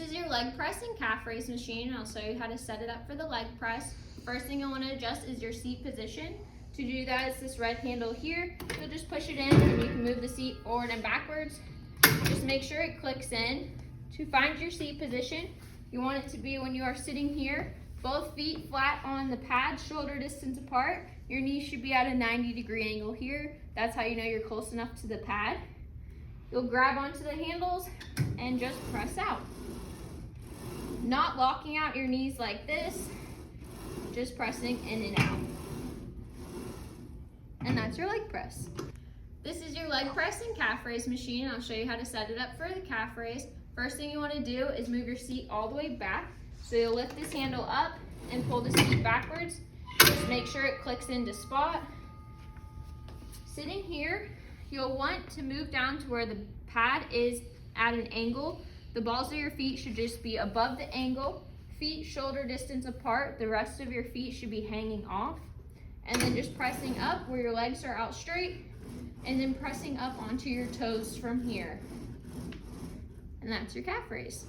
is your leg press and calf raise machine. I'll show you how to set it up for the leg press. First thing you'll want to adjust is your seat position. To do that, it's this red handle here. You'll just push it in and you can move the seat forward and backwards. Just make sure it clicks in. To find your seat position, you want it to be when you are sitting here, both feet flat on the pad, shoulder distance apart. Your knees should be at a 90-degree angle here. That's how you know you're close enough to the pad. You'll grab onto the handles and just press out. Not locking out your knees like this, just pressing in and out. And that's your leg press. This is your leg press and calf raise machine. I'll show you how to set it up for the calf raise. First thing you want to do is move your seat all the way back. So you'll lift this handle up and pull the seat backwards. Just make sure it clicks into spot. Sitting here, you'll want to move down to where the pad is at an angle. The balls of your feet should just be above the angle. Feet shoulder distance apart. The rest of your feet should be hanging off. And then just pressing up where your legs are out straight, and then pressing up onto your toes from here. And that's your calf raise.